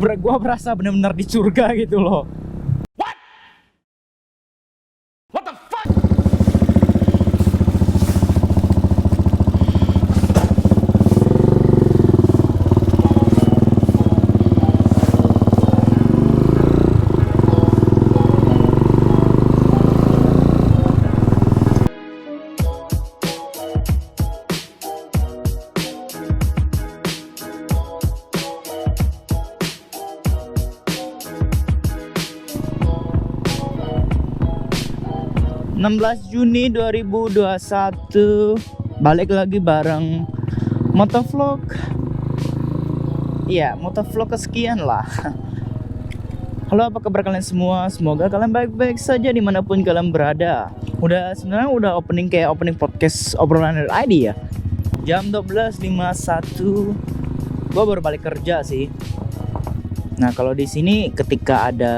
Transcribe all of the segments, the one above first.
Gua berasa bener-bener di surga gitu loh. What the fuck? 16 Juni 2021, balik lagi bareng motovlog. Iya, motovlog kesekian lah. Halo, apa kabar kalian semua? Semoga kalian baik-baik saja dimanapun kalian berada. Sebenarnya udah opening podcast obrolan ID ya. Jam 12.51, gua baru balik kerja sih. Nah, kalau di sini ketika ada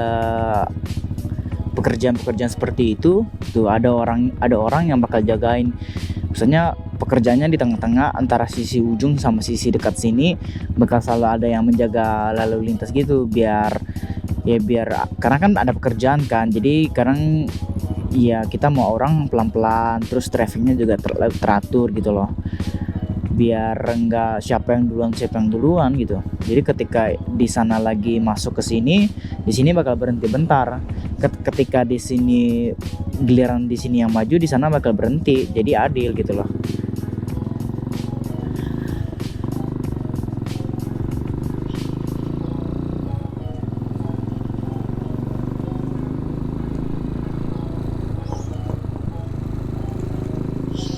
pekerjaan seperti itu, tuh ada orang yang bakal jagain. Misalnya pekerjaannya di tengah-tengah antara sisi ujung sama sisi dekat sini, bakal selalu ada yang menjaga lalu lintas gitu, biar karena kan ada pekerjaan kan, jadi kadang ya kita mau orang pelan-pelan, terus trafficnya juga teratur gitu loh, biar enggak siapa yang duluan gitu. Jadi ketika di sana lagi masuk ke sini, di sini bakal berhenti bentar. Ketika di sini giliran di sini yang maju, di sana bakal berhenti. Jadi adil gitu loh.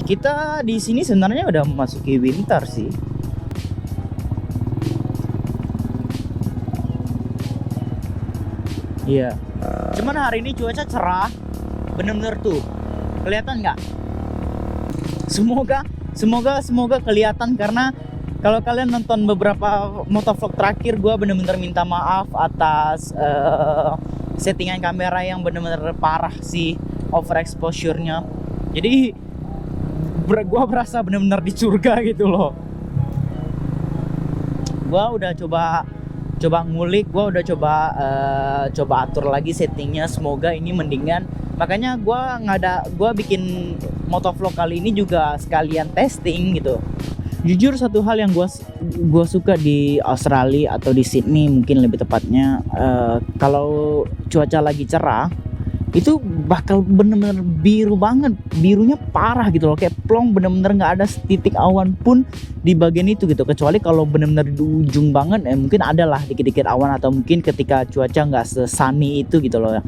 Kita di sini sebenarnya udah memasuki winter sih. Iya. Cuman hari ini cuaca cerah, bener-bener tuh. Kelihatan nggak? Semoga kelihatan, karena kalau kalian nonton beberapa motovlog terakhir, gue bener-bener minta maaf atas settingan kamera yang bener-bener parah sih, overexposure-nya. Jadi gue berasa bener-bener di surga gitu loh. Gue udah coba ngulik, gue udah coba atur lagi settingnya, semoga ini mendingan. Makanya gue bikin motovlog kali ini juga sekalian testing gitu. Jujur, satu hal yang gue suka di Australia atau di Sydney mungkin lebih tepatnya, kalau cuaca lagi cerah itu bakal bener-bener biru banget, birunya parah gitu loh, kayak plong, bener-bener nggak ada titik awan pun di bagian itu gitu. Kecuali kalau bener-bener di ujung banget, mungkin ada lah dikit-dikit awan, atau mungkin ketika cuaca nggak se-sunny itu gitu loh,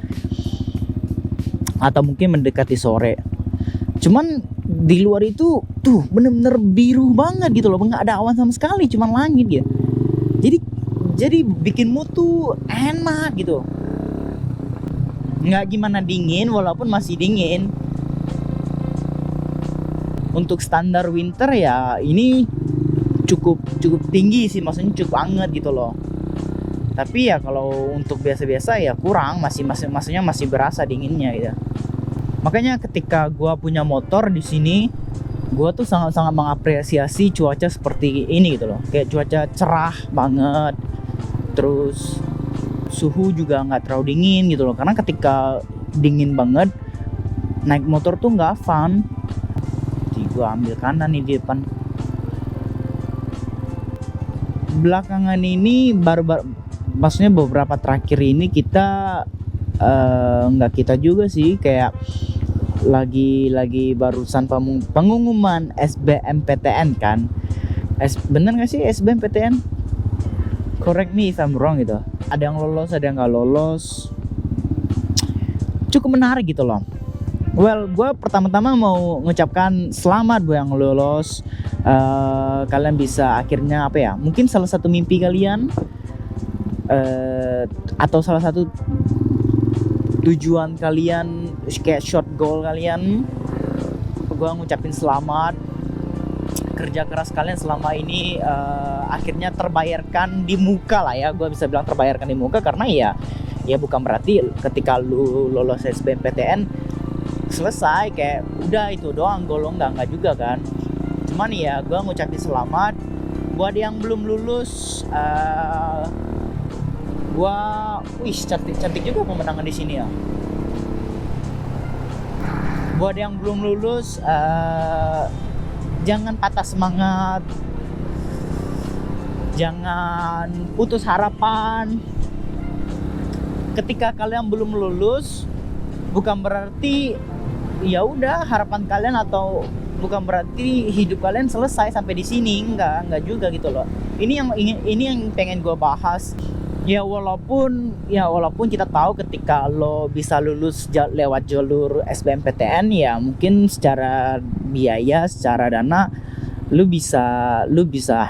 atau mungkin mendekati sore. Cuman di luar itu tuh bener-bener biru banget gitu loh, nggak ada awan sama sekali, cuman langit ya. Jadi bikin mood tuh enak gitu. Nggak gimana dingin, walaupun masih dingin. Untuk standar winter ya ini cukup tinggi sih, maksudnya cukup anget gitu loh. Tapi ya kalau untuk biasa-biasa ya kurang, maksudnya masih berasa dinginnya gitu. Makanya ketika gua punya motor di sini, gua tuh sangat-sangat mengapresiasi cuaca seperti ini gitu loh. Kayak cuaca cerah banget, terus suhu juga nggak terlalu dingin gitu loh. Karena ketika dingin banget, naik motor tuh nggak fun. Jadi gua ambil kanan nih di depan. Belakangan ini maksudnya beberapa terakhir ini kita nggak kita juga sih, kayak lagi barusan pengumuman SBMPTN kan. Bener nggak sih SBMPTN? Correct me if I'm wrong gitu. Ada yang lolos, ada yang nggak lolos. Cukup menarik gitu loh. Well, gue pertama-tama mau mengucapkan selamat buat yang lolos. Kalian bisa akhirnya mungkin salah satu mimpi kalian, atau salah satu tujuan kalian, kayak short goal kalian. Gue ngucapin selamat. Kerja keras kalian selama ini akhirnya terbayarkan di muka lah ya. Gue bisa bilang terbayarkan di muka, karena ya bukan berarti ketika lu lolos SBMPTN selesai, kayak udah itu doang goal lo, enggak juga kan. Cuman ya gue ngucapin selamat buat yang belum lulus. Wih, cantik juga pemandangan di sini ya. Buat yang belum lulus, jangan patah semangat, jangan putus harapan. Ketika kalian belum lulus, bukan berarti ya udah harapan kalian, atau bukan berarti hidup kalian selesai sampai di sini. Enggak juga gitu loh. Ini yang pengen gue bahas. Ya walaupun kita tahu ketika lo bisa lulus lewat jalur SBMPTN, ya mungkin secara biaya, secara dana lu bisa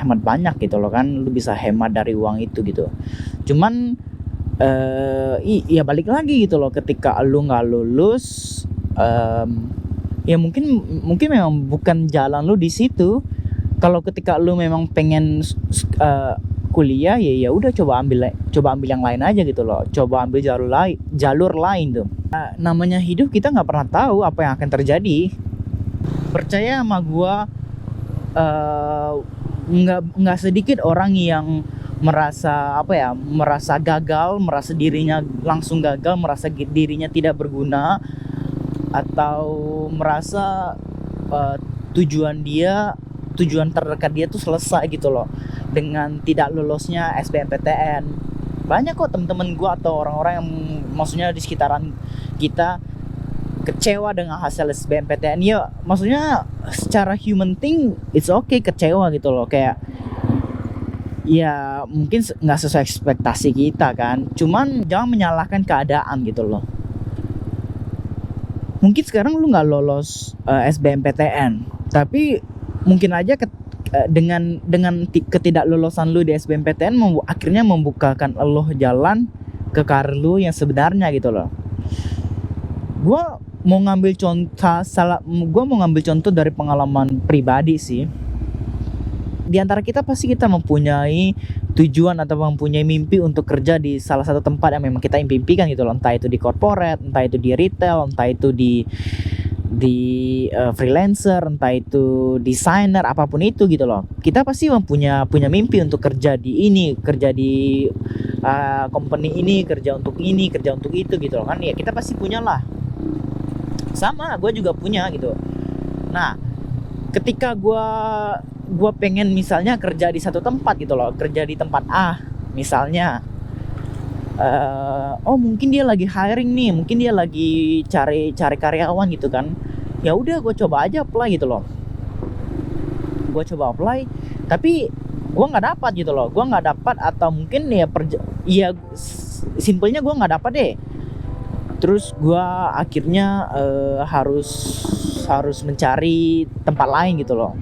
hemat banyak gitu loh kan, lu bisa hemat dari uang itu gitu. Cuman ya balik lagi gitu loh, ketika lu nggak lulus, ya mungkin memang bukan jalan lu di situ. Kalau ketika lu memang pengen kuliah, ya udah coba ambil yang lain aja gitu loh, coba ambil jalur lain tuh. Namanya hidup, kita nggak pernah tahu apa yang akan terjadi. Percaya sama gua, nggak sedikit orang yang merasa gagal, merasa dirinya langsung gagal, merasa dirinya tidak berguna, atau merasa tujuan terdekat dia tuh selesai gitu loh dengan tidak lolusnya SBMPTN. Banyak kok temen-temen gue atau orang-orang yang maksudnya di sekitaran kita kecewa dengan hasil SBMPTN. Ya maksudnya secara human thing it's okay kecewa gitu loh, kayak ya mungkin nggak sesuai ekspektasi kita kan. Cuman jangan menyalahkan keadaan gitu loh. Mungkin sekarang lu nggak lolos SBMPTN, tapi mungkin aja dengan ketidaklulusan lu di SBMPTN akhirnya membukakan lo jalan ke karir lu yang sebenarnya gitu loh. Gua mau ngambil contoh dari pengalaman pribadi sih. Di antara kita pasti kita mempunyai tujuan atau mempunyai mimpi untuk kerja di salah satu tempat yang memang kita impikan gitu loh. Entah itu di corporate, entah itu di retail, entah itu di freelancer, entah itu desainer, apapun itu gitu loh. Kita pasti punya mimpi untuk kerja di company ini, kerja untuk itu gitu loh kan. Ya kita pasti punya lah. Sama, gue juga punya gitu. Nah, ketika gue pengen misalnya kerja di satu tempat gitu loh, kerja di tempat A misalnya, mungkin dia lagi hiring nih, mungkin dia lagi cari karyawan gitu kan. Ya udah gue coba aja apply gitu loh. Gue coba apply, tapi gue nggak dapat gitu loh. Gue nggak dapat, atau mungkin ya simpelnya gue nggak dapat deh. Terus gue akhirnya harus mencari tempat lain gitu loh,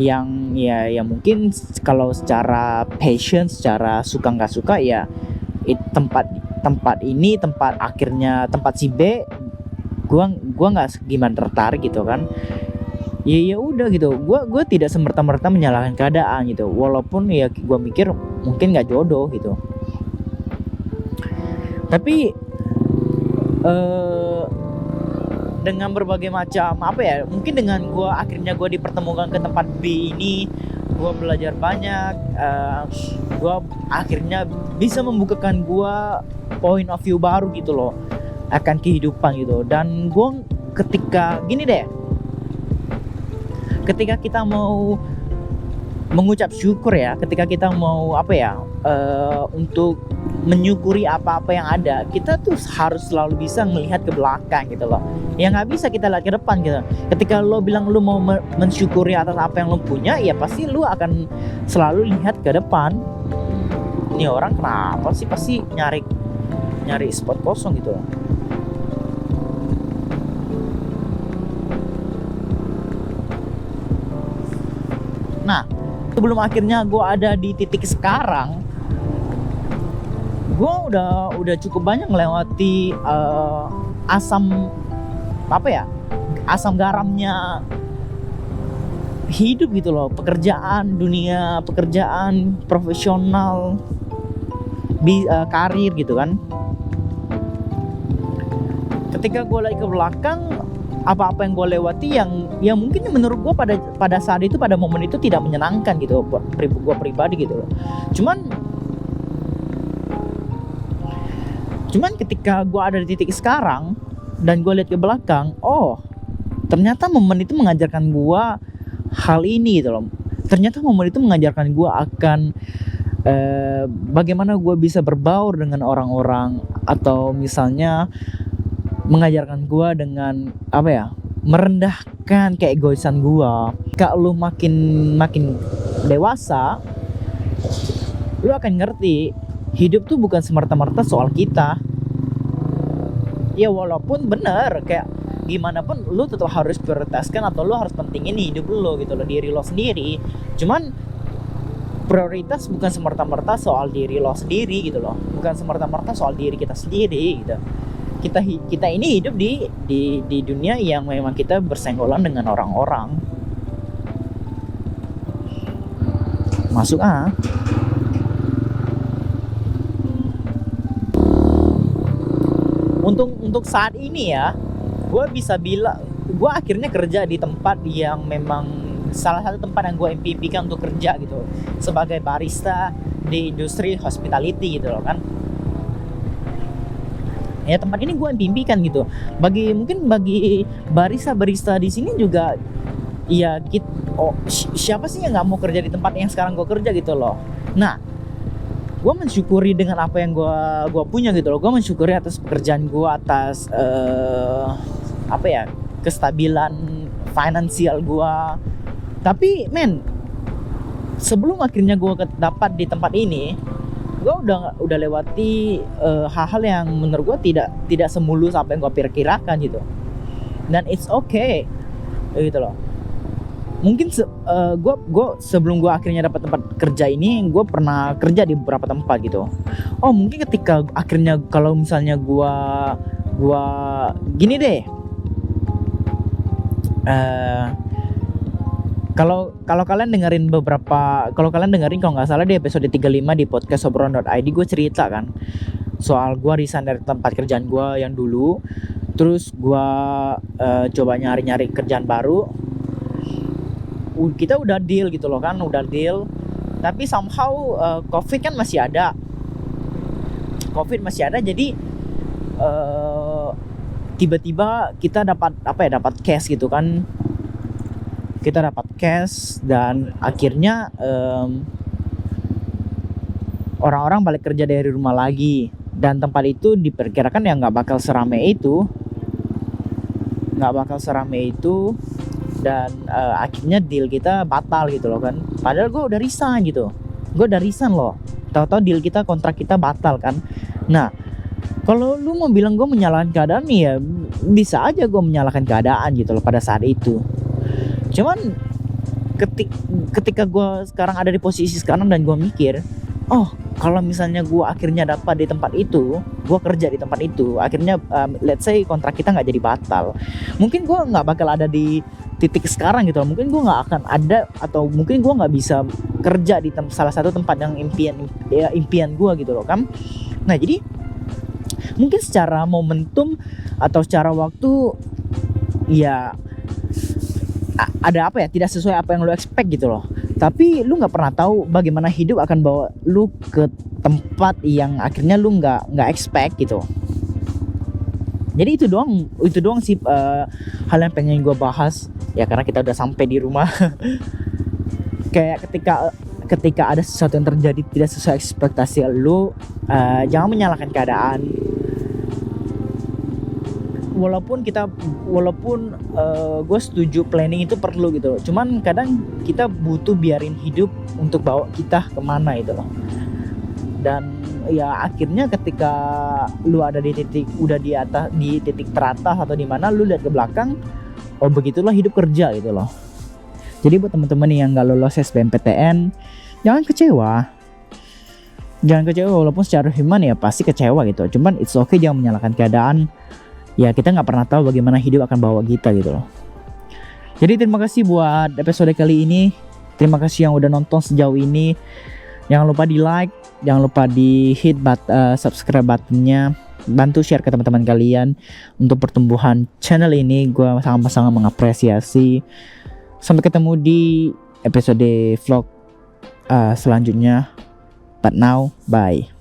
yang ya mungkin kalau secara passion, secara suka nggak suka ya tempat si B, gua nggak gimana tertarik gitu kan. Ya udah gitu, gua tidak semerta-merta menyalahkan keadaan gitu, walaupun ya gua mikir mungkin nggak jodoh gitu. Tapi dengan berbagai macam mungkin dengan akhirnya gue dipertemukan ke tempat B ini, gue belajar banyak, gue akhirnya bisa membukakan gue point of view baru gitu loh akan kehidupan gitu. Dan gue ketika kita mau mengucap syukur ya, ketika kita mau untuk menyukuri apa-apa yang ada, kita tuh harus selalu bisa melihat ke belakang gitu loh. Ya nggak bisa kita lihat ke depan gitu. Ketika lo bilang lo mau mensyukuri atas apa yang lo punya, ya pasti lo akan selalu lihat ke depan. Ini orang kenapa sih pasti nyari spot kosong gitu. Nah, sebelum akhirnya gue ada di titik sekarang, gue udah cukup banyak melewati asam garamnya hidup gitu loh. Dunia pekerjaan, profesional, karir gitu kan. Ketika gue lagi ke belakang, apa-apa yang gue lewati yang mungkin menurut gue pada saat itu, pada momen itu tidak menyenangkan gitu buat gue pribadi gitu loh. Cuman Cuman ketika gue ada di titik sekarang dan gue lihat ke belakang, oh ternyata momen itu mengajarkan gue hal ini gitu loh. Ternyata momen itu mengajarkan gue akan bagaimana gue bisa berbaur dengan orang-orang, atau misalnya mengajarkan gue dengan apa ya, merendahkan keegoisan gue. Kalau lu makin dewasa, lu akan ngerti hidup tuh bukan semerta-merta soal kita. Ya walaupun bener kayak gimana pun lu tetap harus prioritaskan atau lu harus pentingin hidup lu gitu loh, diri lo sendiri. Cuman prioritas bukan semerta-merta soal diri lo sendiri gitu loh, bukan semerta-merta soal diri kita sendiri gitu. Kita ini hidup di dunia yang memang kita bersenggolan dengan orang-orang. Masuk Untuk saat ini ya, gue bisa bilang gue akhirnya kerja di tempat yang memang salah satu tempat yang gue impikan untuk kerja gitu, sebagai barista di industri hospitality gitu loh kan. Ya tempat ini gue impikan gitu. Mungkin bagi barista di sini juga ya siapa sih yang nggak mau kerja di tempat yang sekarang gue kerja gitu loh. Nah, gue mensyukuri dengan apa yang gue punya gitu loh. Gue mensyukuri atas pekerjaan gue, atas kestabilan finansial gue. Tapi sebelum akhirnya gue dapat di tempat ini, gue udah lewati hal-hal yang menurut gue tidak semulus apa yang gue perkirakan gitu. Dan it's okay gitu loh. Mungkin gue sebelum gue akhirnya dapat tempat kerja ini, gue pernah kerja di beberapa tempat gitu. Oh mungkin ketika akhirnya kalau misalnya gue gini deh, kalau kalian dengerin kalau nggak salah di episode 35 di podcast obrolan.id, gue cerita kan soal gue resign dari tempat kerjaan gue yang dulu, terus gue coba nyari kerjaan baru. Kita udah deal gitu loh kan, tapi somehow COVID kan masih ada. Jadi tiba-tiba kita dapat cash gitu kan. Kita dapat cash dan akhirnya orang-orang balik kerja dari rumah lagi, dan tempat itu diperkirakan ya nggak bakal serame itu. Dan akhirnya deal kita batal gitu loh kan. Padahal gue udah resign loh. Tahu-tahu deal kita, kontrak kita batal kan. Nah, kalau lu mau bilang gue menyalahkan keadaan nih, ya bisa aja gue menyalahkan keadaan gitu loh pada saat itu. Cuman ketika gue sekarang ada di posisi sekarang dan gue mikir, oh kalau misalnya gue akhirnya dapat di tempat itu, gue kerja di tempat itu, akhirnya let's say kontrak kita nggak jadi batal, mungkin gue nggak bakal ada di titik sekarang gitu loh. Mungkin gue nggak akan ada, atau mungkin gue nggak bisa kerja di salah satu tempat yang impian gue gitu loh kan. Nah jadi mungkin secara momentum atau secara waktu ya ada tidak sesuai apa yang lo expect gitu loh. Tapi lu nggak pernah tahu bagaimana hidup akan bawa lu ke tempat yang akhirnya lu nggak expect gitu. Jadi itu doang sih hal yang pengen gue bahas ya, karena kita udah sampai di rumah. Kayak ketika ada sesuatu yang terjadi tidak sesuai ekspektasi lu, jangan menyalahkan keadaan. Walaupun gue setuju planning itu perlu gitu loh. Cuman kadang kita butuh biarin hidup untuk bawa kita kemana gitu loh. Dan ya akhirnya ketika lu ada di titik di titik teratas atau di mana lu lihat ke belakang, oh begitulah hidup kerja gitu loh. Jadi buat teman-teman yang nggak lolos SBMPTN, jangan kecewa walaupun secara human ya pasti kecewa gitu. Cuman it's okay, jangan menyalahkan keadaan. Ya kita nggak pernah tahu bagaimana hidup akan bawa kita gitu loh. Jadi terima kasih buat episode kali ini. Terima kasih yang udah nonton sejauh ini. Jangan lupa di like, jangan lupa di hit subscribe buttonnya. Bantu share ke teman-teman kalian untuk pertumbuhan channel ini. Gue sangat mengapresiasi. Sampai ketemu di episode vlog selanjutnya. But now, bye.